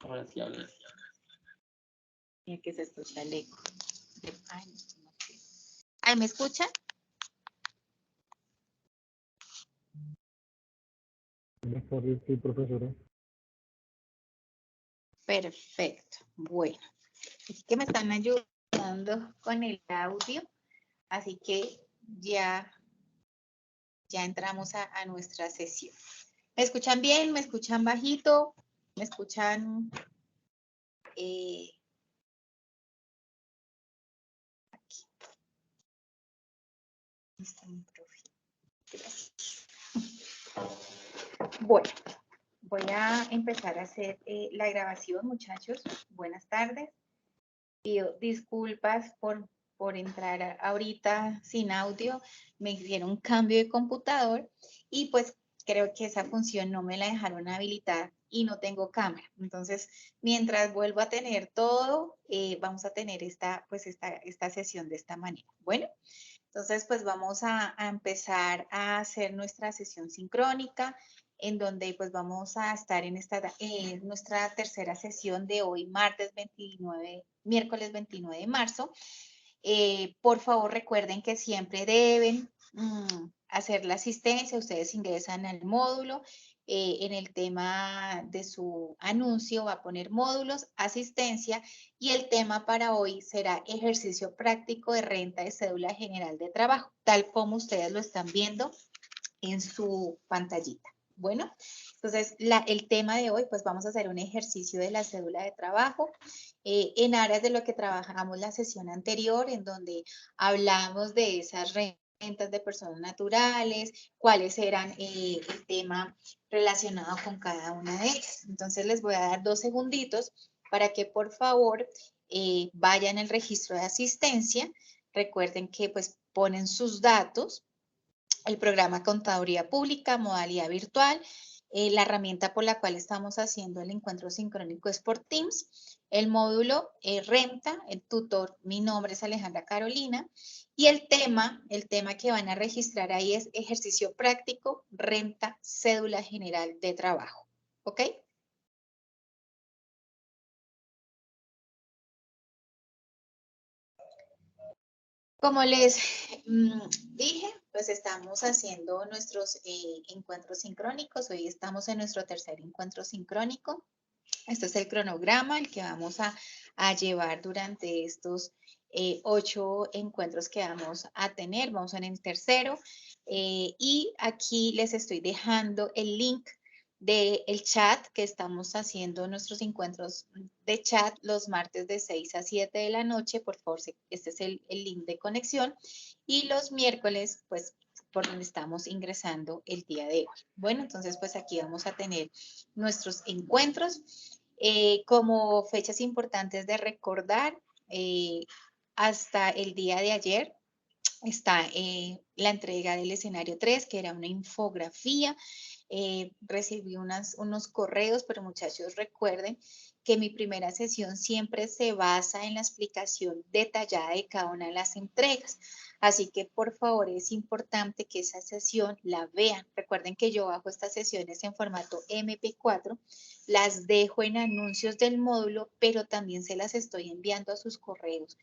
Ahora sí habla. Y que se escucha el eco. Ay, no sé. Ay, ¿me escuchan? Buenas tardes, sí, profesora. Perfecto. Bueno, es que me están ayudando con el audio, así que ya entramos a nuestra sesión. ¿Me escuchan bien? ¿Me escuchan bajito? ¿Me escuchan? Aquí. Está mi profe. Gracias. Bueno, voy a empezar a hacer la grabación, muchachos. Buenas tardes. Pido disculpas por entrar ahorita sin audio. Me hicieron un cambio de computador y pues creo que esa función no me la dejaron habilitar y no tengo cámara. Entonces, mientras vuelvo a tener todo, vamos a tener esta sesión de esta manera. Bueno, entonces pues vamos a empezar a hacer nuestra sesión sincrónica, en donde pues vamos a estar en nuestra tercera sesión de hoy, miércoles 29 de marzo. Por favor, recuerden que siempre deben hacer la asistencia. Ustedes ingresan al módulo. En el tema de su anuncio va a poner módulos, asistencia, y el tema para hoy será ejercicio práctico de renta de cédula general de trabajo, tal como ustedes lo están viendo en su pantallita. Bueno, entonces el tema de hoy, pues vamos a hacer un ejercicio de la cédula de trabajo en aras de lo que trabajamos la sesión anterior, en donde hablamos de esas rentas de personas naturales, cuáles eran el tema relacionado con cada una de ellas. Entonces les voy a dar 2 segunditos para que por favor vayan al registro de asistencia. Recuerden que pues ponen sus datos, el programa Contaduría Pública, modalidad virtual. La herramienta por la cual estamos haciendo el encuentro sincrónico es por Teams. El módulo renta, el tutor, mi nombre es Alejandra Carolina. Y el tema que van a registrar ahí es ejercicio práctico, renta, cédula general de trabajo. ¿Ok? Como les dije, pues estamos haciendo nuestros encuentros sincrónicos. Hoy estamos en nuestro tercer encuentro sincrónico. Este es el cronograma, el que vamos a llevar durante estos 8 encuentros que vamos a tener. Vamos en el tercero. Y aquí les estoy dejando el link del chat que estamos haciendo nuestros encuentros de chat los martes de 6 a 7 de la noche. Por favor, este es el link de conexión. Y los miércoles, pues, por donde estamos ingresando el día de hoy. Bueno, entonces, pues aquí vamos a tener nuestros encuentros. Como fechas importantes de recordar, hasta el día de ayer está la entrega del escenario 3, que era una infografía. Recibí unos correos, pero muchachos recuerden que mi primera sesión siempre se basa en la explicación detallada de cada una de las entregas. Así que por favor es importante que esa sesión la vean. Recuerden que yo bajo estas sesiones en formato MP4, las dejo en anuncios del módulo, pero también se las estoy enviando a sus correos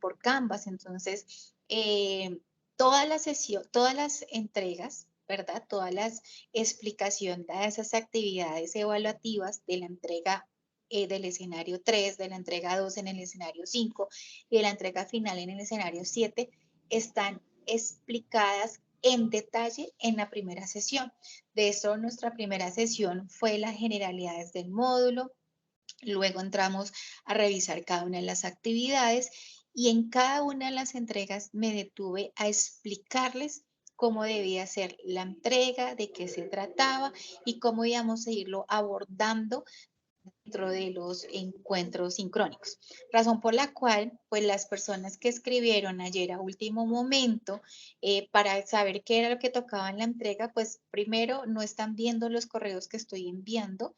por Canvas. Entonces, todas las entregas, ¿verdad? Todas las explicaciones de esas actividades evaluativas de la entrega del escenario 3, de la entrega 2 en el escenario 5 y de la entrega final en el escenario 7 están explicadas en detalle en la primera sesión. De eso, nuestra primera sesión fue las generalidades del módulo. Luego entramos a revisar cada una de las actividades y en cada una de las entregas me detuve a explicarles cómo debía ser la entrega, de qué se trataba y cómo íbamos a irlo abordando dentro de los encuentros sincrónicos. Razón por la cual, pues las personas que escribieron ayer a último momento para saber qué era lo que tocaba en la entrega, pues primero no están viendo los correos que estoy enviando.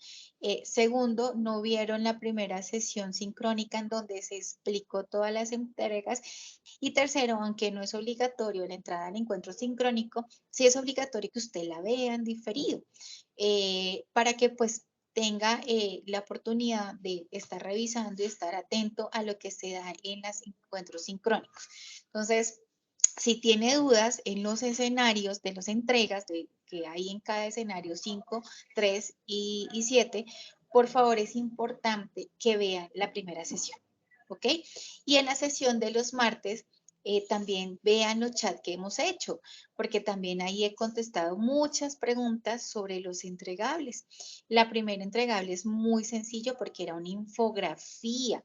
Segundo, no vieron la primera sesión sincrónica en donde se explicó todas las entregas. Y tercero, aunque no es obligatorio la entrada al encuentro sincrónico, sí es obligatorio que usted la vea en diferido para que pues tenga la oportunidad de estar revisando y estar atento a lo que se da en los encuentros sincrónicos. Entonces, si tiene dudas en los escenarios de las entregas que hay en cada escenario 5, 3 y 7, por favor es importante que vean la primera sesión, ¿ok? Y en la sesión de los martes también vean los chats que hemos hecho, porque también ahí he contestado muchas preguntas sobre los entregables. La primera entregable es muy sencillo porque era una infografía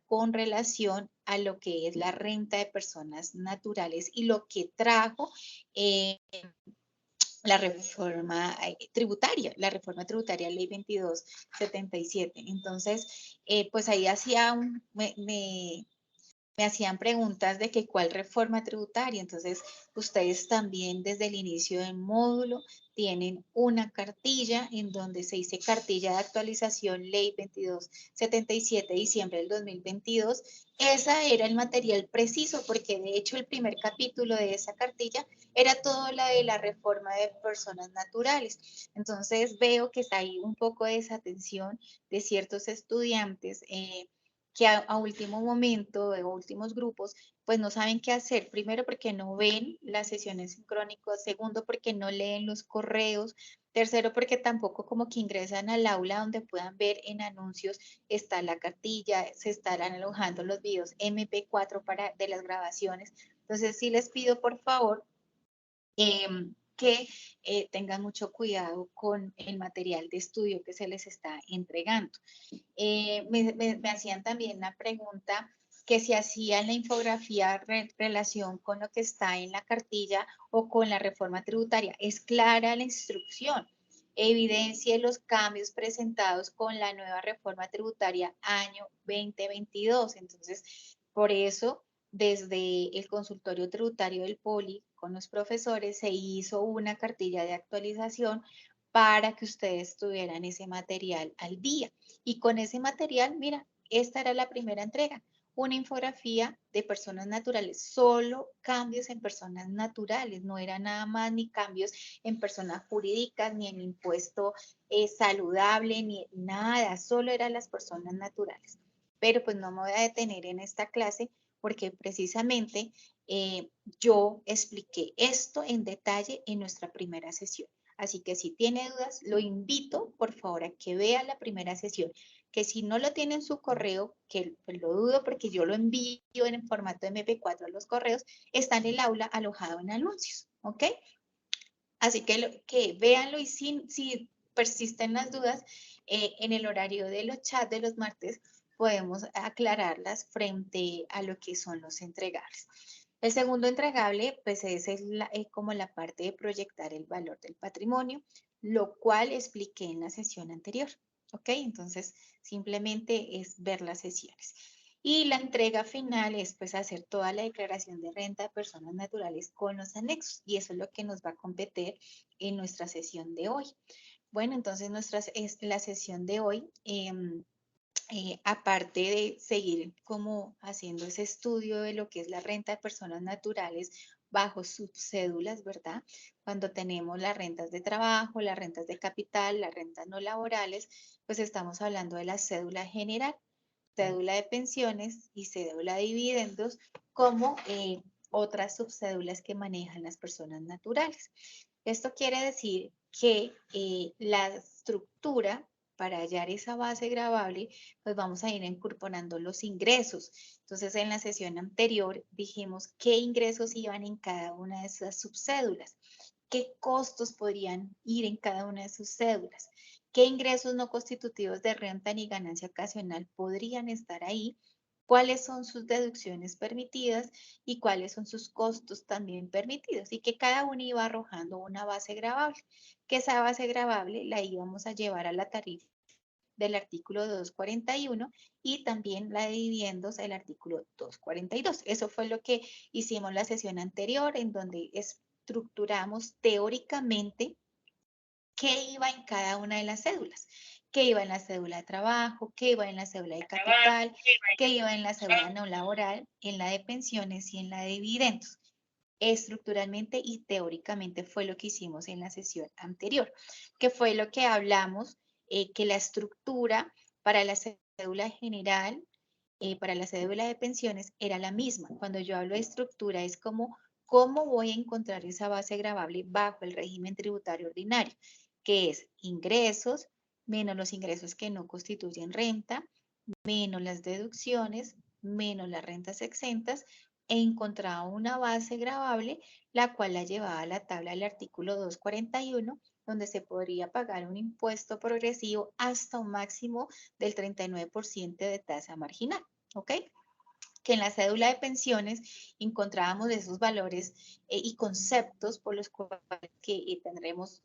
con relación a lo que es la renta de personas naturales y lo que trajo eh, la reforma tributaria, ley 2277. Entonces, pues ahí me hacían preguntas de que cuál reforma tributaria. Entonces, ustedes también desde el inicio del módulo tienen una cartilla en donde se dice cartilla de actualización ley 2277 de diciembre del 2022. Esa era el material preciso porque de hecho el primer capítulo de esa cartilla era todo la de la reforma de personas naturales. Entonces veo que está ahí un poco de desatención de ciertos estudiantes que a último momento, de últimos grupos, pues no saben qué hacer. Primero porque no ven las sesiones sincrónicas, segundo porque no leen los correos, tercero porque tampoco como que ingresan al aula donde puedan ver en anuncios está la cartilla, se estarán alojando los videos MP4 de las grabaciones. Entonces sí les pido por favor que tengan mucho cuidado con el material de estudio que se les está entregando. Me hacían también la pregunta que si hacían la infografía relación con lo que está en la cartilla o con la reforma tributaria. Es clara la instrucción. Evidencie los cambios presentados con la nueva reforma tributaria año 2022. Entonces, por eso, desde el consultorio tributario del Poli, con los profesores, se hizo una cartilla de actualización para que ustedes tuvieran ese material al día. Y con ese material, mira, esta era la primera entrega, una infografía de personas naturales, solo cambios en personas naturales, no era nada más ni cambios en personas jurídicas, ni en impuesto saludable, ni nada, solo eran las personas naturales. Pero pues no me voy a detener en esta clase porque precisamente yo expliqué esto en detalle en nuestra primera sesión. Así que si tiene dudas, lo invito por favor a que vea la primera sesión, que si no lo tiene en su correo, que pues, lo dudo porque yo lo envío en formato MP4 a los correos, está en el aula alojado en anuncios, ¿ok? Así que véanlo y si persisten las dudas, en el horario de los chats de los martes podemos aclararlas frente a lo que son los entregables. El segundo entregable, pues es como la parte de proyectar el valor del patrimonio, lo cual expliqué en la sesión anterior. ¿Ok? Entonces, simplemente es ver las sesiones. Y la entrega final es pues hacer toda la declaración de renta de personas naturales con los anexos. Y eso es lo que nos va a competir en nuestra sesión de hoy. Bueno, entonces la sesión de hoy aparte de seguir como haciendo ese estudio de lo que es la renta de personas naturales bajo sus cédulas, ¿verdad? Cuando tenemos las rentas de trabajo, las rentas de capital, las rentas no laborales, pues estamos hablando de la cédula general, cédula de pensiones y cédula de dividendos, como otras subcédulas que manejan las personas naturales. Esto quiere decir que la estructura para hallar esa base gravable, pues vamos a ir incorporando los ingresos. Entonces, en la sesión anterior dijimos qué ingresos iban en cada una de esas subcédulas, qué costos podrían ir en cada una de sus cédulas, qué ingresos no constitutivos de renta ni ganancia ocasional podrían estar ahí, cuáles son sus deducciones permitidas y cuáles son sus costos también permitidos y que cada uno iba arrojando una base gravable, que esa base gravable la íbamos a llevar a la tarifa del artículo 241 y también la de dividendos el artículo 242. Eso fue lo que hicimos la sesión anterior en donde estructuramos teóricamente qué iba en cada una de las cédulas, qué iba en la cédula de trabajo, qué iba en la cédula de capital, qué iba en la cédula no laboral, en la de pensiones y en la de dividendos. estructuralmente y teóricamente fue lo que hicimos en la sesión anterior, que fue lo que hablamos, que la estructura para la cédula general, para la cédula de pensiones era la misma. Cuando yo hablo de estructura es como cómo voy a encontrar esa base gravable bajo el régimen tributario ordinario, que es ingresos menos los ingresos que no constituyen renta, menos las deducciones, menos las rentas exentas, e encontraba una base gravable, la cual la llevaba a la tabla del artículo 241, donde se podría pagar un impuesto progresivo hasta un máximo del 39% de tasa marginal, ¿ok? Que en la cédula de pensiones encontrábamos esos valores y conceptos por los cuales tendremos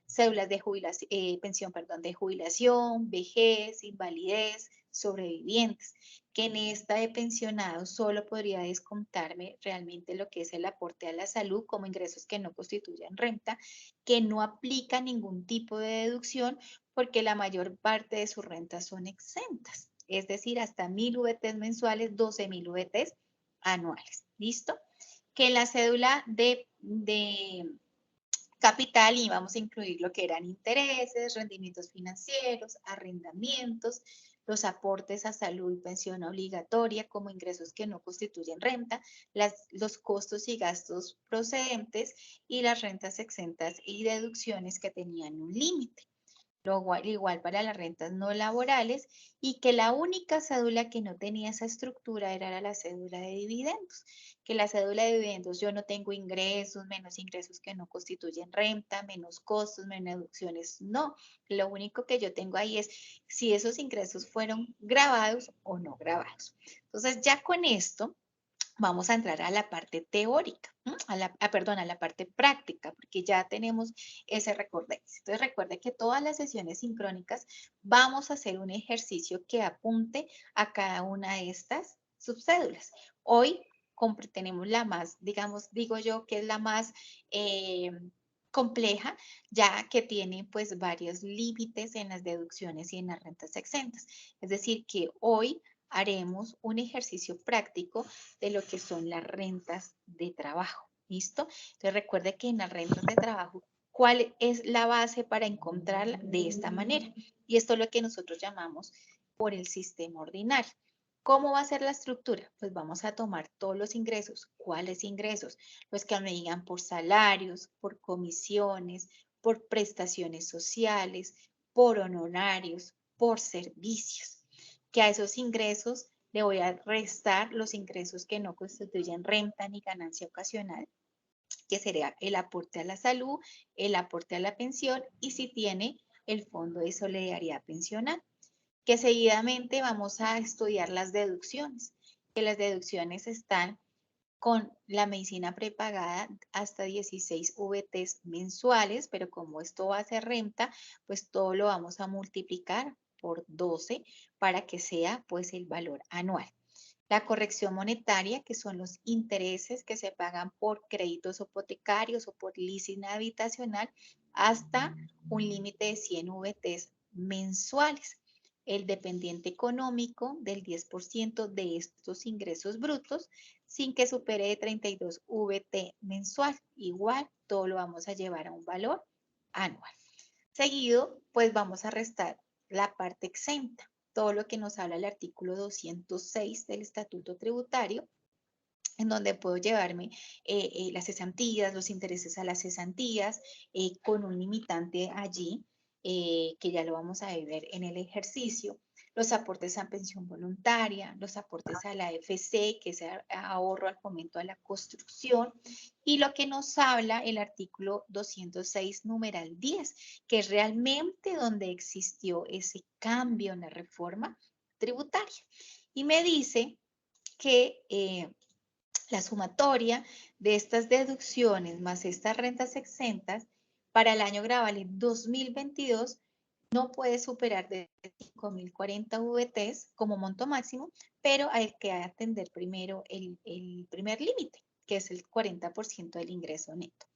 cédulas de jubilación, pensión, perdón, de jubilación, vejez, invalidez, sobrevivientes, que en esta de pensionado solo podría descontarme realmente lo que es el aporte a la salud como ingresos que no constituyan renta, que no aplica ningún tipo de deducción porque la mayor parte de sus rentas son exentas, es decir, hasta 1.000 VTs mensuales, 12.000 VTs anuales. ¿Listo? Que en la cédula de capital y vamos a incluir lo que eran intereses, rendimientos financieros, arrendamientos, los aportes a salud y pensión obligatoria como ingresos que no constituyen renta, los costos y gastos procedentes y las rentas exentas y deducciones que tenían un límite. Igual para las rentas no laborales y que la única cédula que no tenía esa estructura era la cédula de dividendos, que la cédula de dividendos yo no tengo ingresos, menos ingresos que no constituyen renta, menos costos, menos deducciones, no, lo único que yo tengo ahí es si esos ingresos fueron grabados o no grabados. Entonces ya con esto vamos a entrar a la parte teórica, perdón, a la parte práctica, porque ya tenemos ese recorderis. Entonces recuerde que todas las sesiones sincrónicas vamos a hacer un ejercicio que apunte a cada una de estas subcédulas. Hoy tenemos la más, digamos, digo yo que es la más compleja, ya que tiene pues varios límites en las deducciones y en las rentas exentas. Es decir, que hoy haremos un ejercicio práctico de lo que son las rentas de trabajo. ¿Listo? Entonces recuerde que en las rentas de trabajo, ¿cuál es la base para encontrarla? De esta manera. Y esto es lo que nosotros llamamos por el sistema ordinario. ¿Cómo va a ser la estructura? Pues vamos a tomar todos los ingresos. ¿Cuáles ingresos? Los que me digan por salarios, por comisiones, por prestaciones sociales, por honorarios, por servicios. Que a esos ingresos le voy a restar los ingresos que no constituyen renta ni ganancia ocasional, que sería el aporte a la salud, el aporte a la pensión y si tiene el fondo de solidaridad pensional. Que seguidamente vamos a estudiar las deducciones, que las deducciones están con la medicina prepagada hasta 16 VTs mensuales, pero como esto va a ser renta, pues todo lo vamos a multiplicar por 12 para que sea pues el valor anual. La corrección monetaria, que son los intereses que se pagan por créditos hipotecarios o por leasing habitacional, hasta un límite de 100 VTs mensuales. El dependiente económico del 10% de estos ingresos brutos sin que supere de 32 VT mensual. Igual, todo lo vamos a llevar a un valor anual. Seguido, pues vamos a restar la parte exenta, todo lo que nos habla el artículo 206 del Estatuto Tributario, en donde puedo llevarme las cesantías, los intereses a las cesantías, con un limitante allí, que ya lo vamos a ver en el ejercicio, los aportes a pensión voluntaria, los aportes a la AFC, que es ahorro al fomento a la construcción, y lo que nos habla el artículo 206, numeral 10, que es realmente donde existió ese cambio en la reforma tributaria. Y me dice que la sumatoria de estas deducciones más estas rentas exentas para el año gravable 2022 no puede superar de 5.040 VTs como monto máximo, pero hay que atender primero el primer límite, que es el 40% del ingreso neto.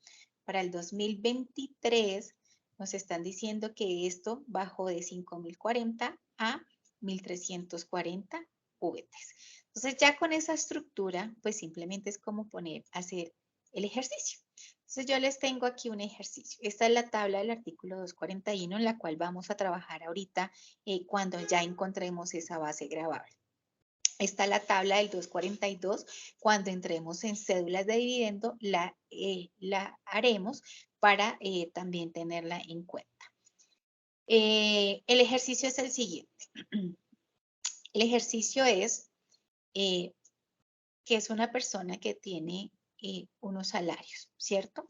Para el 2023 nos están diciendo que esto bajó de 5.040 a 1.340 VTs. Entonces ya con esa estructura, pues simplemente es como hacer el ejercicio. Entonces yo les tengo aquí un ejercicio. Esta es la tabla del artículo 241 en la cual vamos a trabajar ahorita cuando ya encontremos esa base gravable. Está la tabla del 242. Cuando entremos en cédulas de dividendo, la haremos para también tenerla en cuenta. El ejercicio es el siguiente. El ejercicio es que es una persona que tiene unos salarios, ¿cierto?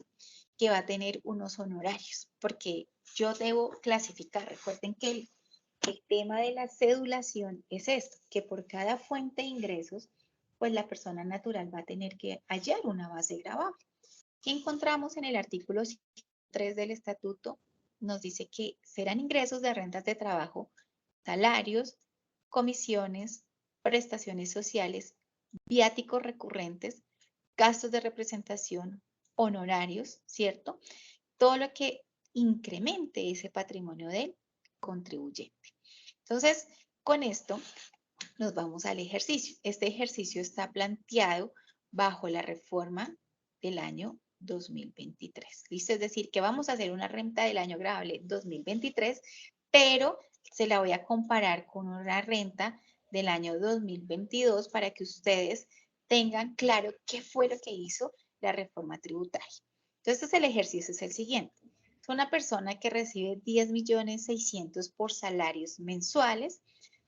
Que va a tener unos honorarios, porque yo debo clasificar. Recuerden que el tema de la cedulación es esto, que por cada fuente de ingresos, pues la persona natural va a tener que hallar una base gravable. ¿Qué encontramos en el artículo 3 del estatuto? Nos dice que serán ingresos de rentas de trabajo, salarios, comisiones, prestaciones sociales, viáticos recurrentes, gastos de representación, honorarios, ¿cierto? Todo lo que incremente ese patrimonio del contribuyente. Entonces, con esto nos vamos al ejercicio. Este ejercicio está planteado bajo la reforma del año 2023. ¿Listo? Es decir, que vamos a hacer una renta del año gravable 2023, pero se la voy a comparar con una renta del año 2022 para que ustedes tengan claro qué fue lo que hizo la reforma tributaria. Entonces, el ejercicio es el siguiente. Es una persona que recibe 10.600.000 por salarios mensuales.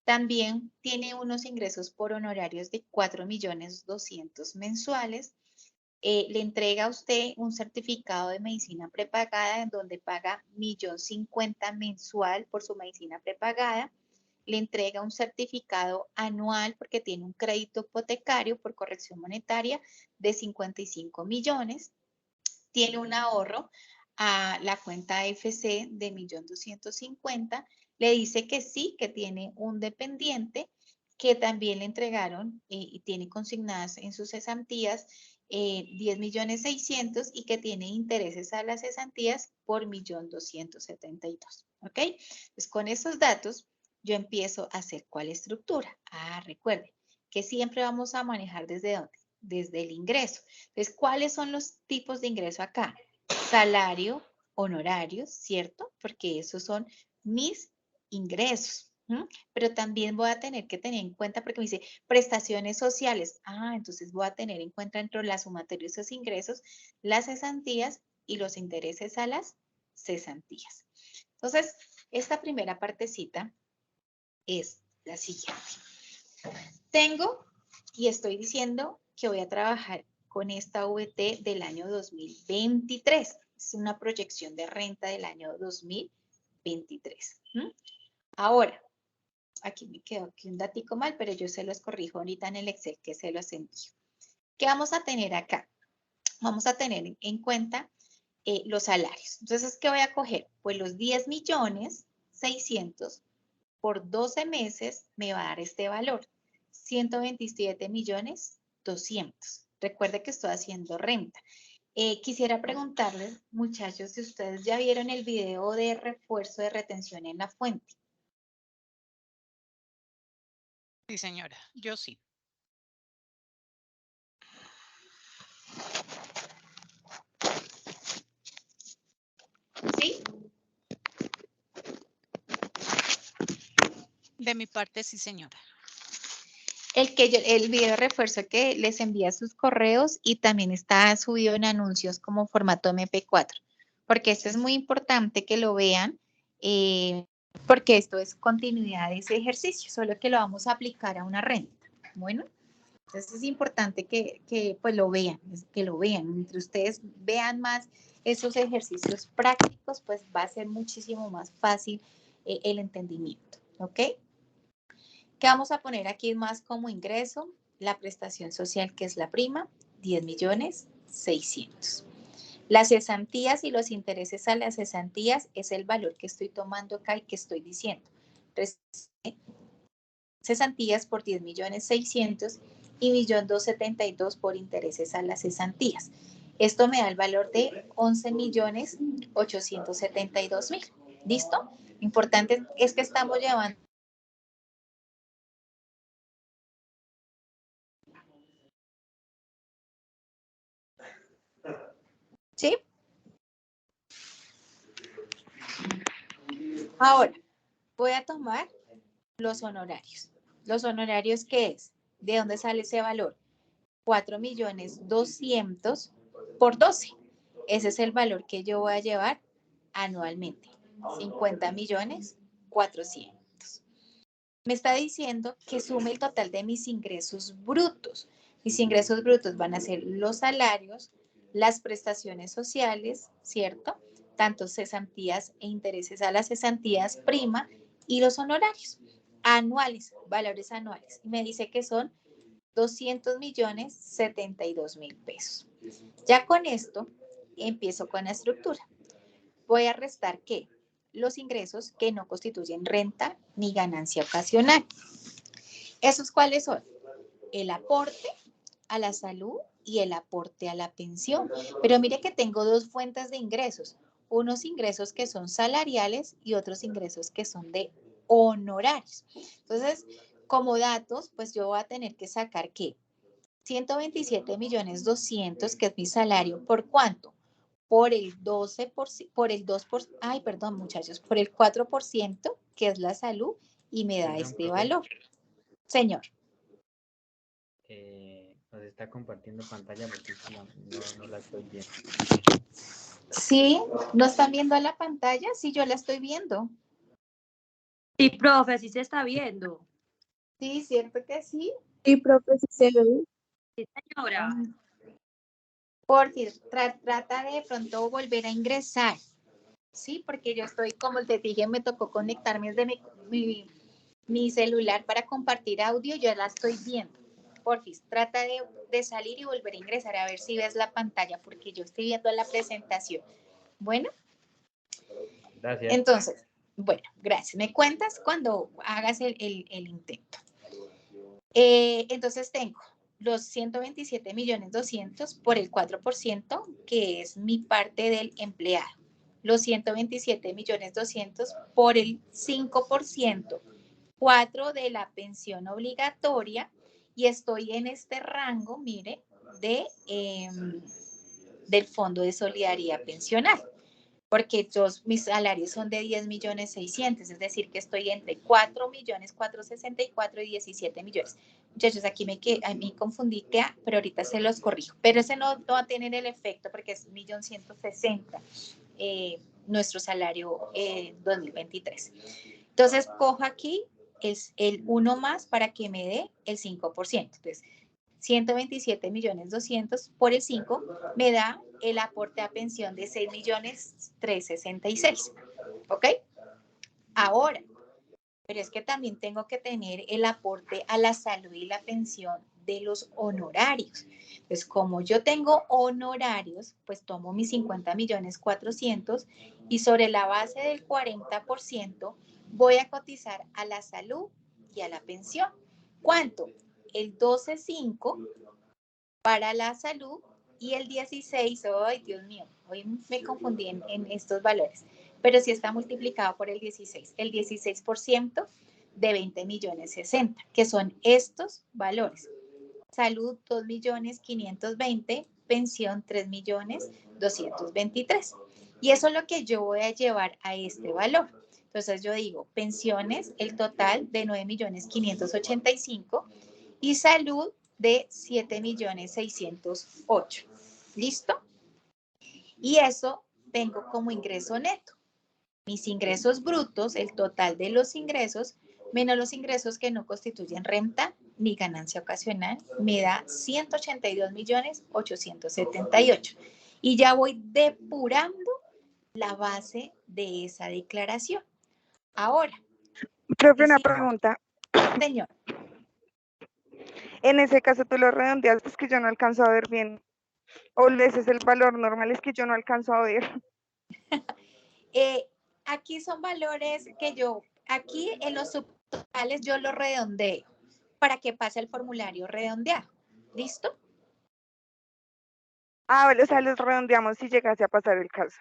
También tiene unos ingresos por honorarios de 4.200.000 mensuales. Le entrega a usted un certificado de medicina prepagada en donde paga 1.050.000 mensual por su medicina prepagada. Le entrega un certificado anual porque tiene un crédito hipotecario por corrección monetaria de 55 millones. Tiene un ahorro a la cuenta AFC de 1.250.000. Le dice que sí, que tiene un dependiente que también le entregaron y tiene consignadas en sus cesantías 10.600.000 y que tiene intereses a las cesantías por 1.272.000. ¿Ok? Pues con esos datos yo empiezo a hacer cuál estructura. Recuerden que siempre vamos a manejar desde dónde, desde el ingreso. Entonces, ¿cuáles son los tipos de ingreso acá? Salario, honorarios, ¿cierto? Porque esos son mis ingresos. Pero también voy a tener que tener en cuenta, porque me dice prestaciones sociales. Entonces voy a tener en cuenta dentro de la sumatoria de esos ingresos, las cesantías y los intereses a las cesantías. Entonces, esta primera partecita es la siguiente. Tengo y estoy diciendo que voy a trabajar con esta VT del año 2023. Es una proyección de renta del año 2023. Ahora, aquí me quedó aquí un datico mal, pero yo se los corrijo ahorita en el Excel que se los envío. ¿Qué vamos a tener acá? Vamos a tener en cuenta los salarios. Entonces, ¿qué voy a coger? Pues los 10.600.000 por 12 meses me va a dar este valor. 127.200.000. Recuerde que estoy haciendo renta. Quisiera preguntarles, muchachos, si ustedes ya vieron el video de refuerzo de retención en la fuente. Sí, señora, yo sí. ¿Sí? De mi parte, sí, señora. El video de refuerzo que les envía sus correos y también está subido en anuncios como formato MP4, porque esto es muy importante que lo vean, porque esto es continuidad de ese ejercicio, solo que lo vamos a aplicar a una renta. Bueno, entonces es importante que pues lo vean, que lo vean. Entre ustedes vean más esos ejercicios prácticos, pues va a ser muchísimo más fácil el entendimiento, ¿ok? ¿Qué vamos a poner aquí más como ingreso? La prestación social, que es la prima, 10.600.000. Las cesantías y los intereses a las cesantías es el valor que estoy tomando acá y que estoy diciendo. Cesantías por 10.600.000 y 1.272.000 por intereses a las cesantías. Esto me da el valor de 11.872.000. ¿Listo? Importante es que estamos llevando ¿Sí? Ahora, voy a tomar los honorarios. ¿Los honorarios qué es? ¿De dónde sale ese valor? 4.200.000 por 12. Ese es el valor que yo voy a llevar anualmente. 50.400.000. Me está diciendo que sume el total de mis ingresos brutos. Mis ingresos brutos van a ser los salarios, las prestaciones sociales, ¿cierto? Tanto cesantías e intereses a las cesantías, prima, y los honorarios anuales, valores anuales. Y me dice que son 200.072.000 pesos. Ya con esto empiezo con la estructura. Voy a restar ¿qué? Los ingresos que no constituyen renta ni ganancia ocasional. ¿Esos cuáles son? El aporte a la salud y el aporte a la pensión. Pero mire que tengo dos fuentes de ingresos. Unos ingresos que son salariales y otros ingresos que son de honorarios. Entonces, como datos, pues yo voy a tener que sacar ¿qué? 127.200.000, que es mi salario, ¿por cuánto? Por el 12%, por el 2%, ay, perdón, muchachos, por el 4%, que es la salud, y me da Perdón, este profe. valor. Señor. Nos está compartiendo pantalla porque no la estoy viendo. ¿Sí? ¿No están viendo la pantalla? Sí, yo la estoy viendo. Sí, profe, sí se está viendo. Sí, ¿cierto que sí? Sí, profe, sí se ve. Sí, señora. Porque trata de pronto volver a ingresar. Sí, porque yo estoy, como te dije, me tocó conectarme desde mi celular para compartir audio, yo la estoy viendo. Porfis, trata de salir y volver a ingresar a ver si ves la pantalla, porque yo estoy viendo la presentación. Bueno, Gracias. entonces, bueno, gracias. Me cuentas cuando hagas el intento. Entonces tengo los 127.200.000 por el 4%, que es mi parte del empleado. Los 127.200.000 por el 5%, 4 de la pensión obligatoria, y estoy en este rango, mire, del Fondo de Solidaridad Pensional, porque mis salarios son de 10.600.000, es decir, que estoy entre 4.464.000 y 17 millones. Muchachos, aquí me confundí, pero ahorita se los corrijo, pero ese no va a tener el efecto porque es 1.160.000 nuestro salario 2023. Entonces, cojo aquí es el 1 más para que me dé el 5%. Entonces, 127.200.000 por el 5 me da el aporte a pensión de 6.366.000. ¿Ok? Ahora, pero es que también tengo que tener el aporte a la salud y la pensión de los honorarios. Pues como yo tengo honorarios, pues tomo mis 50.400.000 y sobre la base del 40% voy a cotizar a la salud y a la pensión. ¿Cuánto? El 12.5 para la salud y el 16, ay Dios mío, hoy me confundí en estos valores, pero sí está multiplicado por el 16 por ciento de 20.060.000, que son estos valores. Salud 2.520.000, pensión 3.223.000. Y eso es lo que yo voy a llevar a este valor. Entonces yo digo, pensiones, el total de 9.585.000 y salud de 7.608.000. ¿Listo? Y eso tengo como ingreso neto. Mis ingresos brutos, el total de los ingresos, menos los ingresos que no constituyen renta ni ganancia ocasional, me da 182.878.000. Y ya voy depurando la base de esa declaración. Ahora. Profe, una pregunta. Señor. En ese caso tú lo redondeas, es que yo no alcanzo a ver bien. O ese es el valor normal, es que yo no alcanzo a ver. Aquí son valores que aquí en los subtotales yo los redondeo para que pase el formulario redondeado. ¿Listo? Ah, o sea, los redondeamos si llegase a pasar el caso.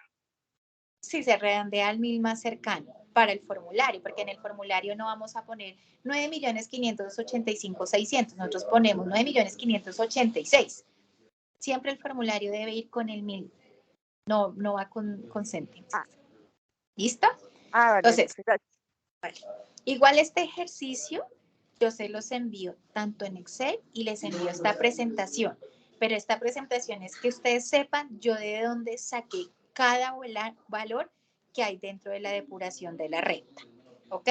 Sí, se redondea al 1.000 más cercano para el formulario, porque en el formulario no vamos a poner 9.585.600, nosotros ponemos 9.586.000. Siempre el formulario debe ir con el 1.000 No va con céntimos. Ah. ¿Listo? Vale, Entonces, profe, gracias. igual este ejercicio yo se los envío tanto en Excel y les envío esta presentación. Pero esta presentación es que ustedes sepan yo de dónde saqué cada valor que hay dentro de la depuración de la renta. ¿Ok?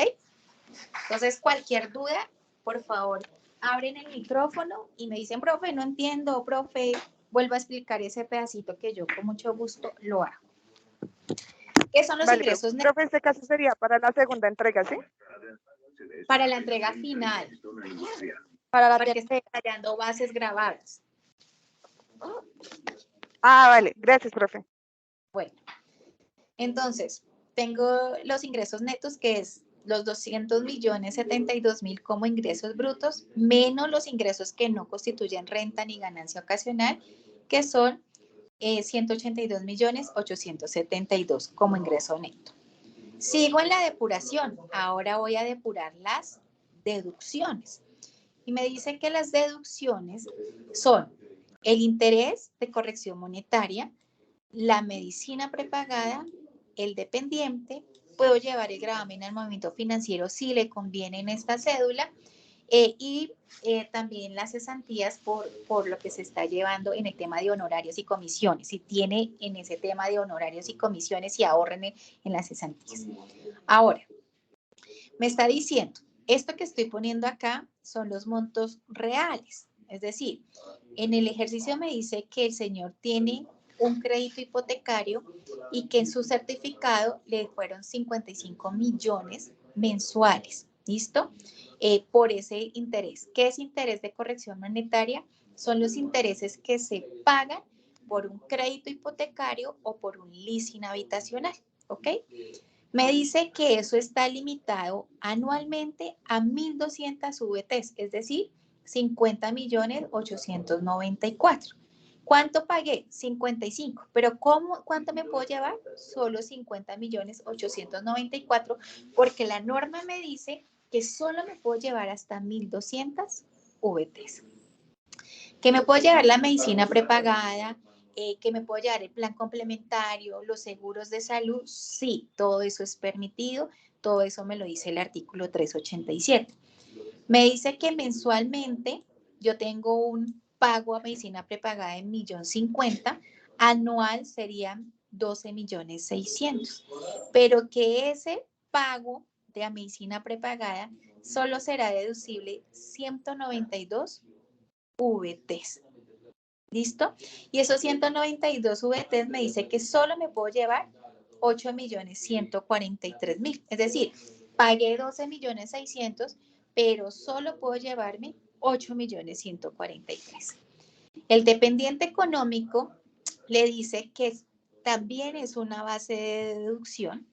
Entonces, cualquier duda, por favor, abren el micrófono y me dicen, profe, no entiendo, profe, vuelvo a explicar ese pedacito que yo con mucho gusto lo hago. ¿Qué son los Vale, ingresos netos? profe, este caso sería para la segunda entrega, ¿sí? Para la entrega final, Para la porque estoy detallando bases grabadas. Vale, gracias, profe. Bueno, entonces, tengo los ingresos netos, que es los 200.072.000 como ingresos brutos, menos los ingresos que no constituyen renta ni ganancia ocasional, que son 182.872.000 como ingreso neto. Sigo en la depuración. Ahora voy a depurar las deducciones. Y me dice que las deducciones son el interés de corrección monetaria, la medicina prepagada, el dependiente, puedo llevar el gravamen al movimiento financiero si le conviene en esta cédula, y también las cesantías por lo que se está llevando en el tema de honorarios y comisiones. Si tiene en ese tema de honorarios y comisiones y ahorren en las cesantías. Ahora, me está diciendo, esto que estoy poniendo acá son los montos reales. Es decir, en el ejercicio me dice que el señor tiene un crédito hipotecario y que en su certificado le fueron 55 millones mensuales. ¿Listo? Por ese interés. ¿Qué es interés de corrección monetaria? Son los intereses que se pagan por un crédito hipotecario o por un leasing habitacional. ¿Ok? Me dice que eso está limitado anualmente a 1.200 VTs, es decir, 50.894.000. ¿Cuánto pagué? 55. ¿Pero cuánto me puedo llevar? Solo 50.894.000, porque la norma me dice que solo me puedo llevar hasta 1.200 VTs. Que me puedo llevar la medicina prepagada, que me puedo llevar el plan complementario, los seguros de salud, sí, todo eso es permitido, todo eso me lo dice el artículo 387. Me dice que mensualmente yo tengo un pago a medicina prepagada de 1.050.000, anual serían 12.600.000, pero que ese pago de la medicina prepagada solo será deducible 192 VTs. ¿Listo? Y esos 192 VTs me dice que solo me puedo llevar 8.143.000. Es decir, pagué 12.600.000, pero solo puedo llevarme 8.143.000. El dependiente económico le dice que también es una base de deducción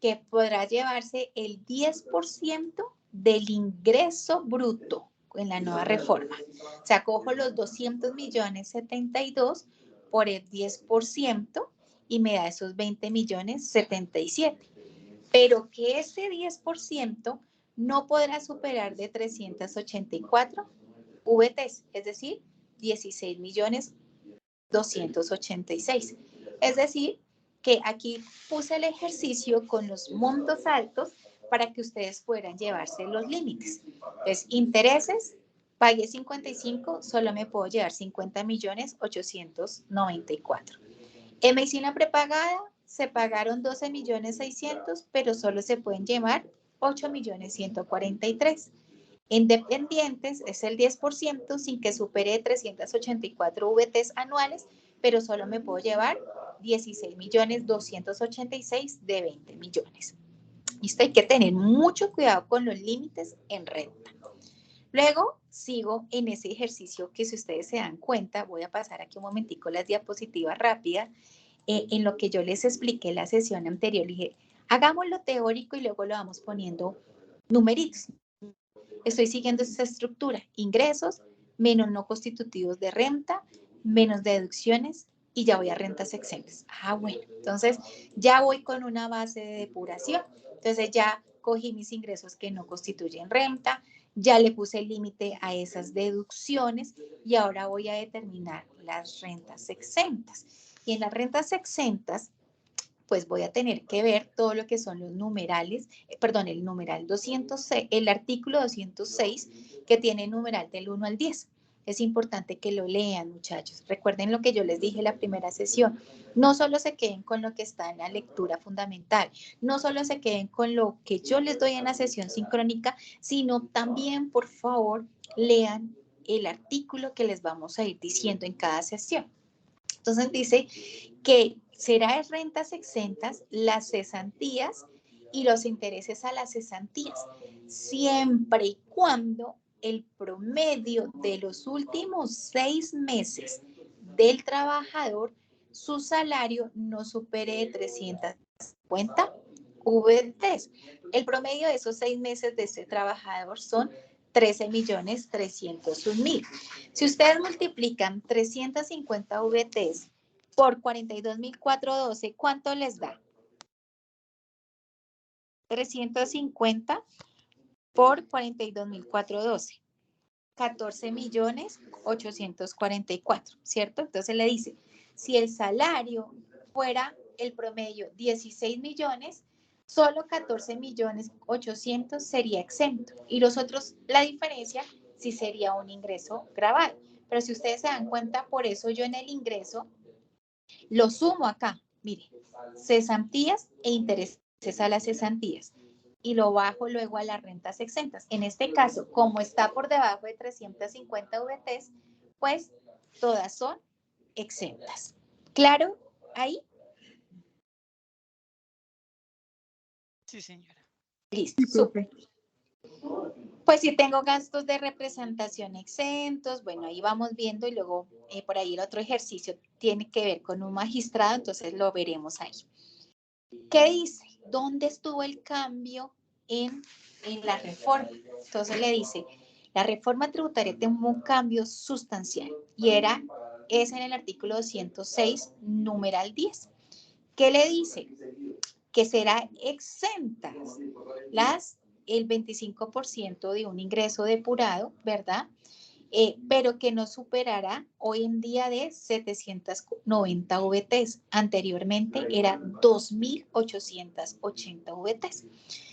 que podrá llevarse el 10% del ingreso bruto en la nueva reforma. O sea, cojo los 200.072.000 por el 10% y me da esos 20.077.000. Pero que ese 10% no podrá superar de 384 VTs, es decir, 16.286.000. Es decir, que aquí puse el ejercicio con los montos altos para que ustedes puedan llevarse los límites. Entonces, intereses, pagué 55, solo me puedo llevar 50.894.000. En medicina prepagada se pagaron 12.600.000, pero solo se pueden llevar 8.143.000. En dependientes es el 10% sin que supere 384 VTs anuales, pero solo me puedo llevar 16.286.000 de 20 millones. Esto hay que tener mucho cuidado con los límites en renta. Luego sigo en ese ejercicio que, si ustedes se dan cuenta, voy a pasar aquí un momentico las diapositivas rápidas, en lo que yo les expliqué en la sesión anterior. Dije, hagámoslo teórico y luego lo vamos poniendo numeritos. Estoy siguiendo esa estructura: ingresos, menos no constitutivos de renta, menos deducciones, y ya voy a rentas exentas. Bueno, entonces ya voy con una base de depuración. Entonces ya cogí mis ingresos que no constituyen renta, ya le puse el límite a esas deducciones y ahora voy a determinar las rentas exentas. Y en las rentas exentas, pues voy a tener que ver todo lo que son los numerales, perdón, el numeral 206, el artículo 206 que tiene numeral del 1 al 10. Es importante que lo lean, muchachos. Recuerden lo que yo les dije en la primera sesión. No solo se queden con lo que está en la lectura fundamental, no solo se queden con lo que yo les doy en la sesión sincrónica, sino también, por favor, lean el artículo que les vamos a ir diciendo en cada sesión. Entonces dice que será de rentas exentas las cesantías y los intereses a las cesantías, siempre y cuando el promedio de los últimos 6 meses del trabajador, su salario no supere de 350 VTs. El promedio de esos 6 meses de este trabajador son 13.301.000. Si ustedes multiplican 350 VTs por 42.412, ¿cuánto les da? 350 por 42.412. 14.844, ¿cierto? Entonces le dice, si el salario fuera el promedio 16 millones, solo 14.800.000 sería exento. Y los otros, la diferencia, sí sería un ingreso grabado. Pero si ustedes se dan cuenta, por eso yo en el ingreso lo sumo acá. Mire, cesantías e intereses a las cesantías. Y lo bajo luego a las rentas exentas. En este caso, como está por debajo de 350 VTs, pues todas son exentas. ¿Claro? Ahí. Sí, señora. Listo. Súper. Pues si tengo gastos de representación exentos, bueno, ahí vamos viendo y luego por ahí el otro ejercicio tiene que ver con un magistrado, entonces lo veremos ahí. ¿Qué dice? ¿Dónde estuvo el cambio en la reforma? Entonces le dice, la reforma tributaria tuvo un cambio sustancial y es en el artículo 206, numeral 10. ¿Qué le dice? Que será exentas el 25% de un ingreso depurado, ¿verdad? Pero que no superará hoy en día de 790 VTs. Anteriormente era 2.880 VTs.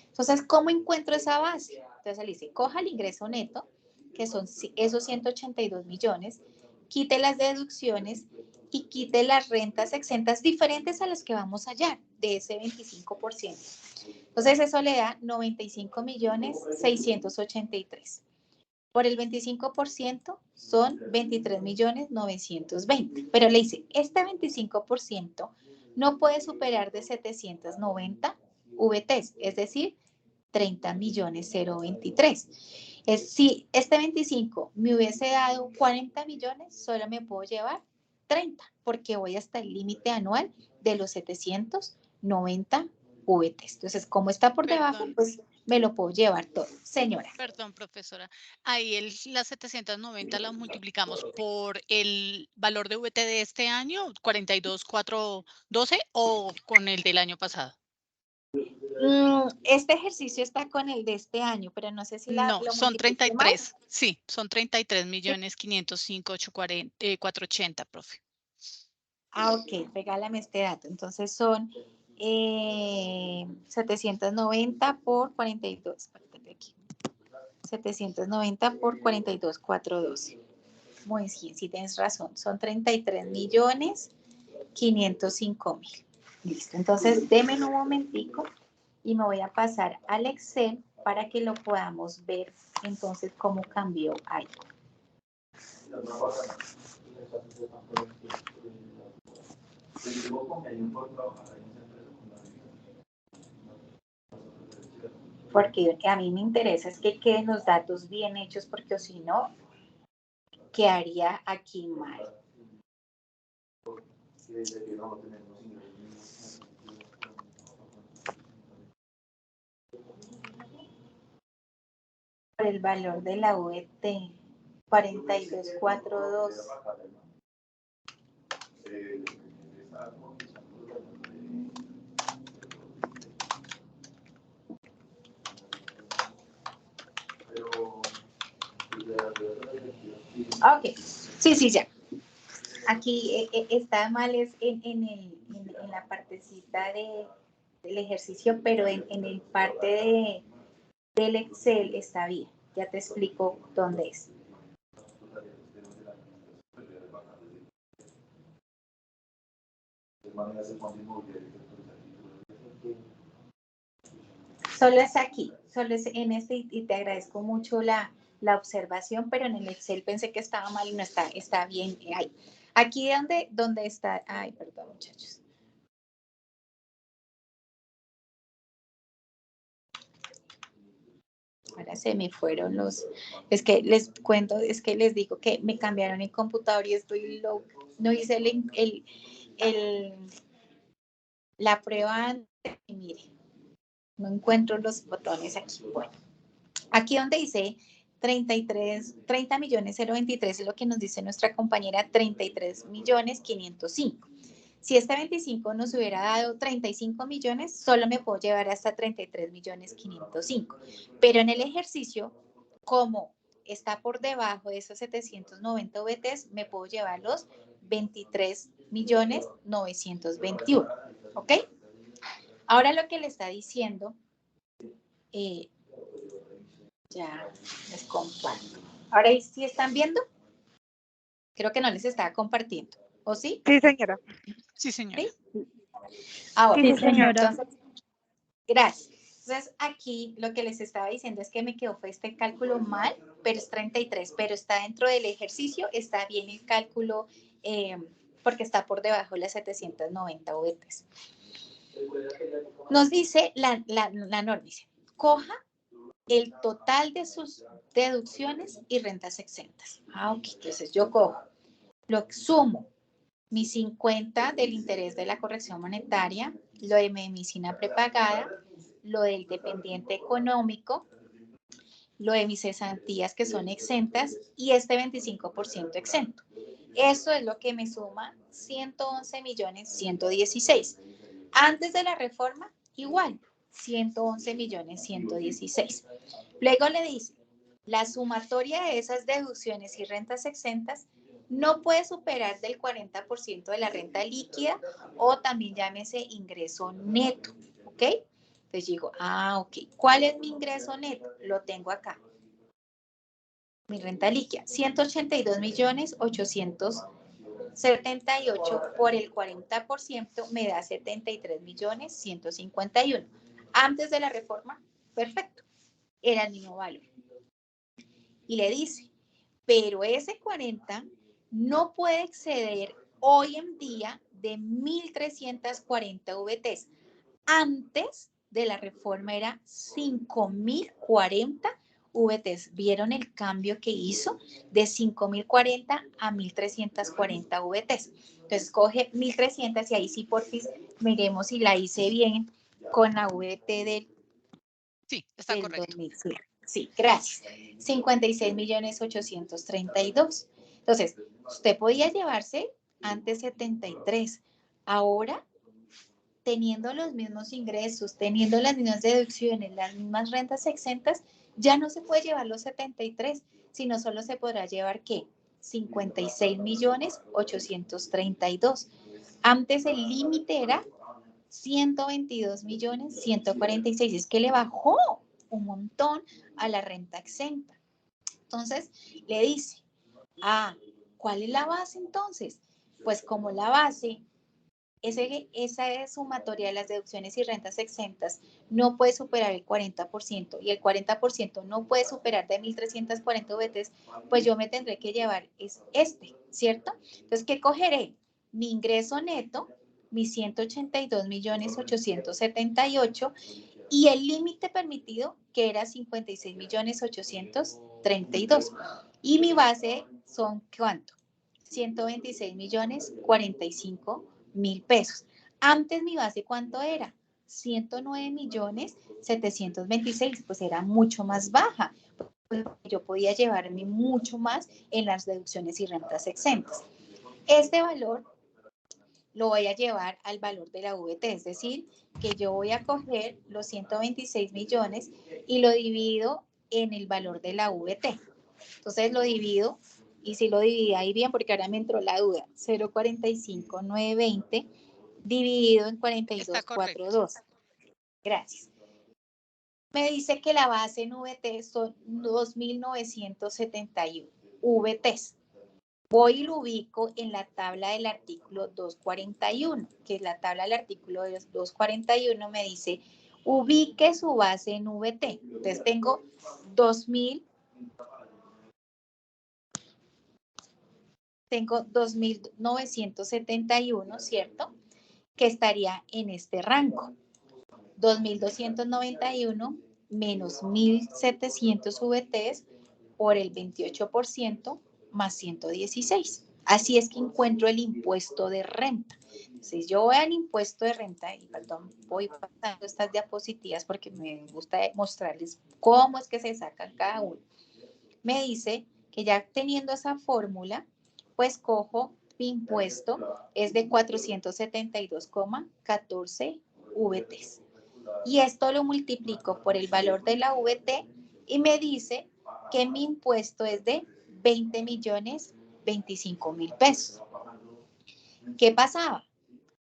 Entonces, ¿cómo encuentro esa base? Entonces, le dice, coja el ingreso neto, que son esos 182 millones, quite las deducciones y quite las rentas exentas diferentes a las que vamos a hallar de ese 25%. Entonces, eso le da 95.683. Por el 25% son 23.920.000. Pero le dice, este 25% no puede superar de 790 VTs, es decir, 30.023.000. Si este 25 me hubiese dado 40 millones, solo me puedo llevar 30, porque voy hasta el límite anual de los 790 VTs. Entonces, como está por debajo, pues me lo puedo llevar todo. Señora. Perdón, profesora. Ahí las 790 las multiplicamos por el valor de VT de este año, 42.412, o con el del año pasado. Este ejercicio está con el de este año, pero no sé si No, lo son multipliqué 33. mal. Sí, son 33.505.840, profe. Ok, regálame este dato. Entonces son 790 por 42. Espérate aquí. 790 por 42.412. Muy bien, sí tienes razón. Son 33.505.000. Listo. Entonces, déme un momentico y me voy a pasar al Excel para que lo podamos ver entonces cómo cambió ahí. Porque a mí me interesa es que queden los datos bien hechos, porque si no, quedaría aquí mal. Por el valor de la VT, 42.412. Ok, sí, ya. aquí está mal es en la partecita del ejercicio, pero en el parte del Excel está bien. Ya te explico dónde es. Solo es aquí, solo es en este y te agradezco mucho la observación, pero en el Excel pensé que estaba mal y no está, está bien ahí. Aquí donde está, ay, perdón muchachos. Ahora se me fueron es que les cuento, es que les digo que me cambiaron el computador y estoy loca. No hice la prueba antes y mire, no encuentro los botones aquí. Bueno, aquí donde dice 30 millones 023 es lo que nos dice nuestra compañera 33 millones 505. Si este 25 nos hubiera dado 35 millones, solo me puedo llevar hasta 33 millones 505. Pero en el ejercicio, como está por debajo de esos 790 VTs, me puedo llevar los 23 millones 921. ¿Ok? Ahora lo que le está diciendo, ya les comparto. Ahora sí están viendo. Creo que no les estaba compartiendo. ¿O sí? Sí, señora. Sí, señora. ¿Sí? Ahora, Sí, señora. entonces, gracias. Entonces, aquí lo que les estaba diciendo es que me quedó fue este cálculo mal, pero es 33, pero está dentro del ejercicio, está bien el cálculo porque está por debajo de las 790 VTs. Nos dice la norma, dice, coja el total de sus deducciones y rentas exentas. Ah, ok, entonces yo cojo, lo sumo, mi 50 del interés de la corrección monetaria, lo de medicina prepagada, lo del dependiente económico, lo de mis cesantías que son exentas y este 25% exento. Eso es lo que me suma 111 millones 116. Antes de la reforma, igual, 111 millones 116. Luego le dice, la sumatoria de esas deducciones y rentas exentas no puede superar del 40% de la renta líquida o también llámese ingreso neto, ¿ok? Entonces digo, ok, ¿cuál es mi ingreso neto? Lo tengo acá. Mi renta líquida, 182 millones 878 por el 40% me da 73 millones 151. Antes de la reforma, perfecto, era el mismo valor. Y le dice, pero ese 40 no puede exceder hoy en día de 1.340 VTs. Antes de la reforma era 5.040 VTs. ¿Vieron el cambio que hizo? De 5.040 a 1.340 VTs. Entonces coge 1.300 y ahí sí por fin miremos si la hice bien con la VT del Sí, está correcto. 2000. Sí, gracias. 56 millones 832. Entonces, usted podía llevarse antes 73. Ahora, teniendo los mismos ingresos, teniendo las mismas deducciones, las mismas rentas exentas, ya no se puede llevar los 73, sino solo se podrá llevar, ¿qué? 56 millones 832. Antes el límite era 122 millones 146. Es que le bajó un montón a la renta exenta. Entonces, le dice, ¿cuál es la base entonces? Pues como la base, esa sumatoria de las deducciones y rentas exentas no puede superar el 40% y el 40% no puede superar de 1.340 VTs, pues yo me tendré que llevar ¿cierto? Entonces, ¿qué cogeré? Mi ingreso neto, mis 182 millones 878 y el límite permitido que era 56 millones 832. Y mi base son ¿cuánto? 126 millones 45 mil pesos. Antes mi base ¿cuánto era? 109 millones 726, pues era mucho más baja. Pues yo podía llevarme mucho más en las deducciones y rentas exentas. Este valor lo voy a llevar al valor de la VT, es decir, que yo voy a coger los 126 millones y lo divido en el valor de la VT. Entonces lo divido y si lo dividí ahí bien, porque ahora me entró la duda, 0,45920 dividido en Está correcto. 42,42. Gracias. Me dice que la base en VT son 2.971 VTs. Voy y lo ubico en la tabla del artículo 241, que es la tabla del artículo 241, me dice, ubique su base en VT. Entonces tengo 2.971, ¿cierto? Que estaría en este rango. 2.291 menos 1.700 VTs por el 28% más 116. Así es que encuentro el impuesto de renta. Si yo voy al impuesto de renta, y perdón, voy pasando estas diapositivas porque me gusta mostrarles cómo es que se sacan cada uno. Me dice que ya teniendo esa fórmula, pues cojo mi impuesto, es de 472,14 VTs. Y esto lo multiplico por el valor de la VT y me dice que mi impuesto es de 20.025.000 pesos. ¿Qué pasaba?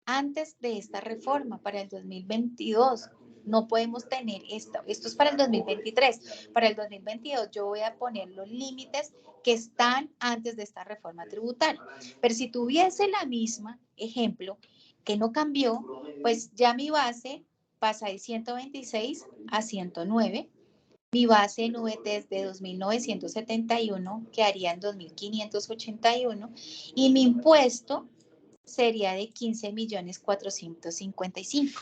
Antes de esta reforma para el 2022 no podemos tener esto. Esto es para el 2023. Para el 2022 yo voy a poner los límites que están antes de esta reforma tributaria. Pero si tuviese la misma, ejemplo, que no cambió, pues ya mi base pasa de 126 a 109. Mi base en VT es de 2.971, quedaría en 2.581. Y mi impuesto sería de 15.455.000.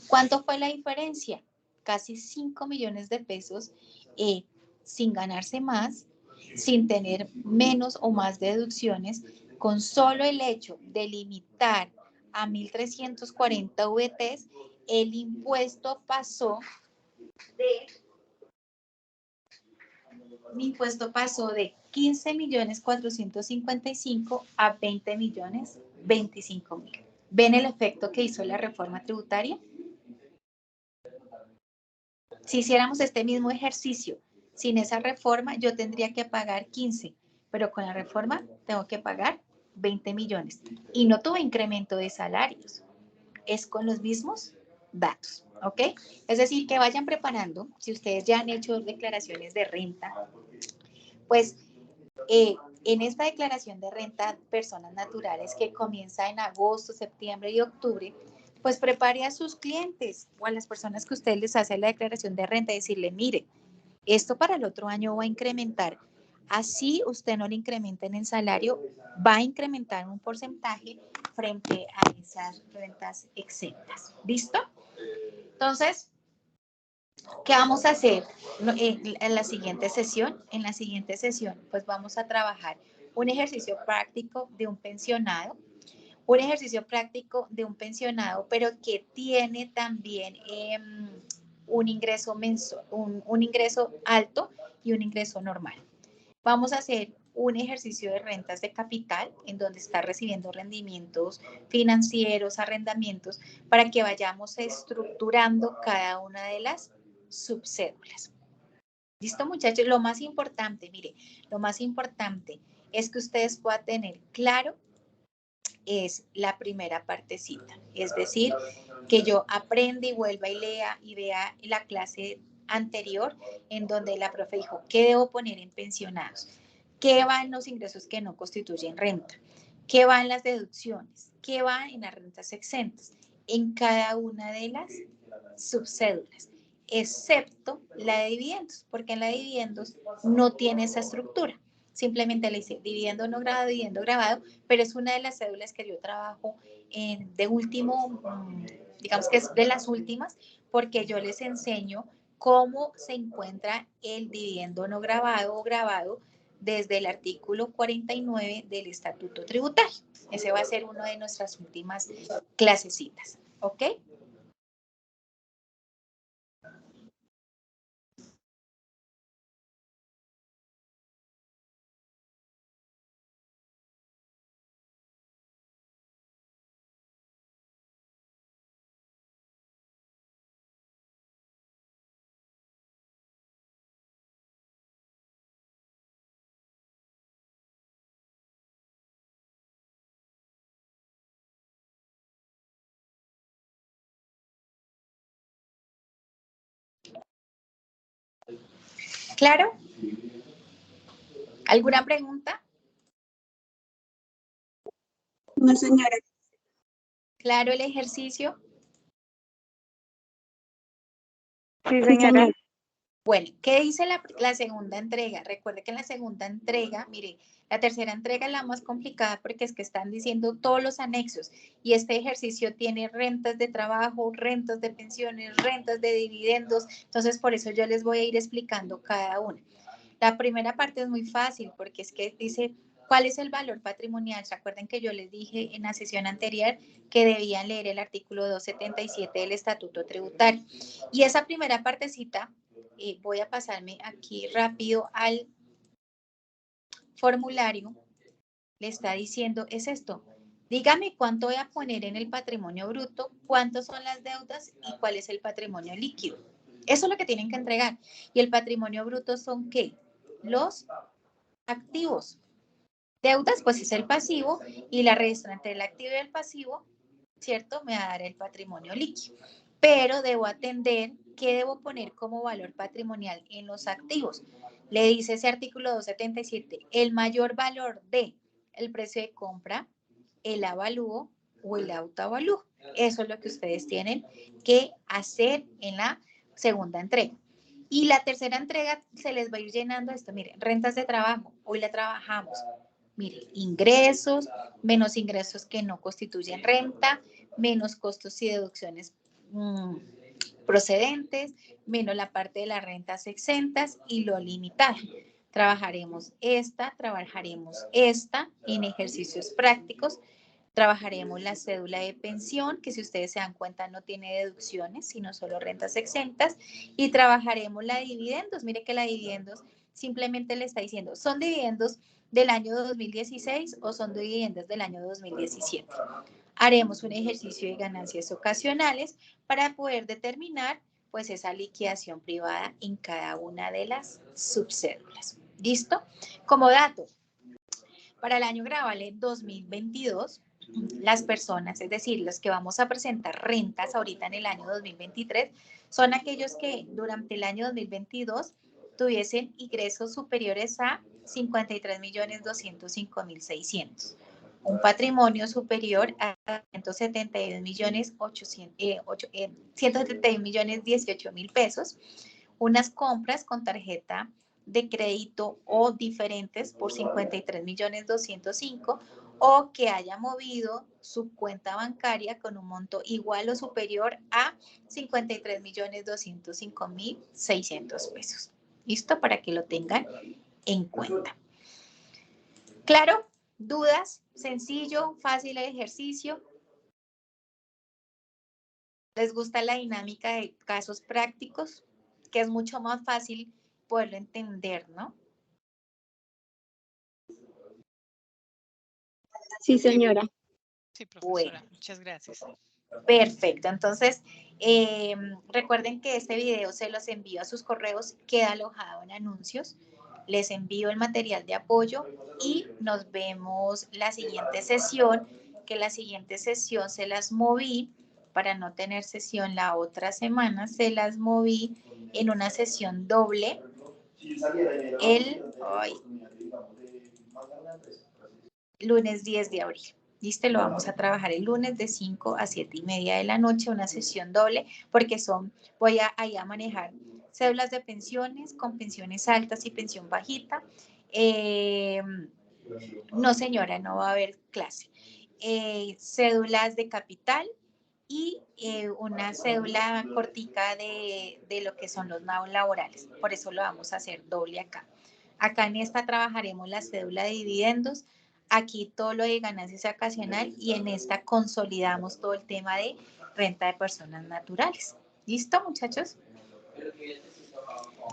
¿Cuánto fue la diferencia? Casi 5 millones de pesos sin ganarse más, sin tener menos o más deducciones, con solo el hecho de limitar a 1.340 VTs, el impuesto pasó de 15.455.000 a 20.025.000. ¿Ven el efecto que hizo la reforma tributaria? Si hiciéramos este mismo ejercicio sin esa reforma, yo tendría que pagar 15, pero con la reforma tengo que pagar 20 millones. Y no tuve incremento de salarios, es con los mismos datos, ¿ok? Es decir, que vayan preparando, si ustedes ya han hecho declaraciones de renta, pues en esta declaración de renta personas naturales que comienza en agosto, septiembre y octubre, pues prepare a sus clientes o a las personas que usted les hace la declaración de renta y decirle, mire, esto para el otro año va a incrementar. Así usted no le incrementa en el salario, va a incrementar un porcentaje frente a esas rentas exentas. ¿Listo? Entonces, ¿qué vamos a hacer en la siguiente sesión? En la siguiente sesión, pues vamos a trabajar un ejercicio práctico de un pensionado, pero que tiene también un ingreso mensual, un ingreso alto y un ingreso normal. Vamos a hacer un ejercicio de rentas de capital en donde está recibiendo rendimientos financieros, arrendamientos, para que vayamos estructurando cada una de las subcédulas. ¿Listo, muchachos? Lo más importante, mire, lo más importante es que ustedes puedan tener claro es la primera partecita, es decir, que yo aprenda y vuelva y lea y vea la clase anterior en donde la profe dijo, ¿qué debo poner en pensionados? ¿Qué van los ingresos que no constituyen renta? ¿Qué van las deducciones? ¿Qué van en las rentas exentas? En cada una de las subcédulas, excepto la de dividendos, porque en la de dividendos no tiene esa estructura. Simplemente le dice dividendo no grabado, dividendo grabado, pero es una de las cédulas que yo trabajo de último, digamos que es de las últimas, porque yo les enseño cómo se encuentra el dividendo no grabado o grabado desde el artículo 49 del Estatuto Tributario. Ese va a ser una de nuestras últimas clasecitas, ¿ok? ¿Claro? ¿Alguna pregunta? No, señora. ¿Claro el ejercicio? Sí, Sí, señora. señora. Bueno, ¿qué dice la segunda entrega? Recuerde que en la segunda entrega, mire, la tercera entrega es la más complicada porque es que están diciendo todos los anexos y este ejercicio tiene rentas de trabajo, rentas de pensiones, rentas de dividendos, entonces por eso yo les voy a ir explicando cada una. La primera parte es muy fácil porque es que dice, ¿cuál es el valor patrimonial? ¿Se acuerdan que yo les dije en la sesión anterior que debían leer el artículo 277 del Estatuto Tributario? Y esa primera partecita, voy a pasarme aquí rápido al formulario, le está diciendo, es esto. Dígame cuánto voy a poner en el patrimonio bruto, cuántos son las deudas y cuál es el patrimonio líquido. Eso es lo que tienen que entregar. Y el patrimonio bruto son ¿qué? Los activos. Deudas, pues es el pasivo y la resta entre el activo y el pasivo, ¿cierto? Me va a dar el patrimonio líquido. Pero debo atender qué debo poner como valor patrimonial en los activos. Le dice ese artículo 277, el mayor valor de el precio de compra, el avalúo o el autoavalúo. Eso es lo que ustedes tienen que hacer en la segunda entrega. Y la tercera entrega se les va a ir llenando esto. Miren, rentas de trabajo, hoy la trabajamos. Mire, ingresos, menos ingresos que no constituyen renta, menos costos y deducciones procedentes, menos la parte de las rentas exentas y lo limitado. Trabajaremos esta en ejercicios prácticos. Trabajaremos la cédula de pensión, que si ustedes se dan cuenta no tiene deducciones, sino solo rentas exentas. Y trabajaremos la de dividendos. Mire que la de dividendos simplemente le está diciendo, ¿son dividendos del año 2016 o son dividendos del año 2017? Haremos un ejercicio de ganancias ocasionales para poder determinar pues esa liquidación privada en cada una de las subcédulas. ¿Listo? Como dato, para el año gravable 2022, las personas, es decir, los que vamos a presentar rentas ahorita en el año 2023, son aquellos que durante el año 2022 tuviesen ingresos superiores a 53.205.600, un patrimonio superior a 171.018.000 pesos, unas compras con tarjeta de crédito o diferentes por 53.205.000 o que haya movido su cuenta bancaria con un monto igual o superior a 53.205.600 pesos. ¿Listo? Para que lo tengan en cuenta. ¿Claro? ¿Dudas? ¿Sencillo? ¿Fácil el ejercicio? ¿Les gusta la dinámica de casos prácticos? Que es mucho más fácil poderlo entender, ¿no? Sí, señora. Sí, profesora, muchas gracias. Perfecto, entonces recuerden que este video se los envío a sus correos, queda alojado en anuncios, les envío el material de apoyo y nos vemos la siguiente sesión, que la siguiente sesión se las moví para no tener sesión la otra semana, se las moví en una sesión doble el lunes 10 de abril. ¿Listo? Lo vamos a trabajar el lunes de 5 a 7:30 de la noche, una sesión doble, porque voy a manejar cédulas de pensiones con pensiones altas y pensión bajita. No, señora, no va a haber clase. Cédulas de capital y una cédula cortica de lo que son los NAO laborales. Por eso lo vamos a hacer doble acá. Acá en esta trabajaremos la cédula de dividendos, aquí todo lo de ganancias ocasional y en esta consolidamos todo el tema de renta de personas naturales. ¿Listo, muchachos?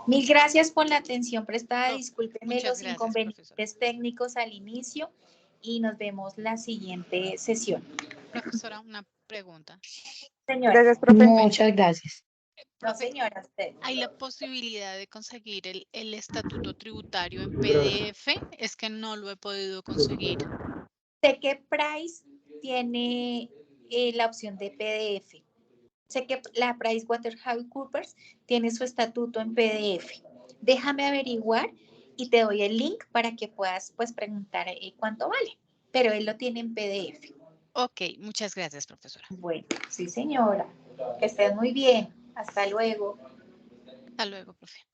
Mil gracias por la atención prestada. Discúlpenme Muchas los gracias, inconvenientes profesora. técnicos al inicio y nos vemos la siguiente sesión. Profesora, una pregunta. Señora. Gracias, profe. Muchas gracias. No, Profe, señora, usted. ¿hay la posibilidad de conseguir el estatuto tributario en PDF? Es que no lo he podido conseguir. Sé que Price tiene la opción de PDF. Sé que la PricewaterhouseCoopers tiene su estatuto en PDF, Déjame averiguar y te doy el link para que puedas pues preguntar cuánto vale. Pero él lo tiene en PDF. Ok, muchas gracias, profesora. Bueno, sí señora. Que estés muy bien. Hasta luego. Hasta luego, profe.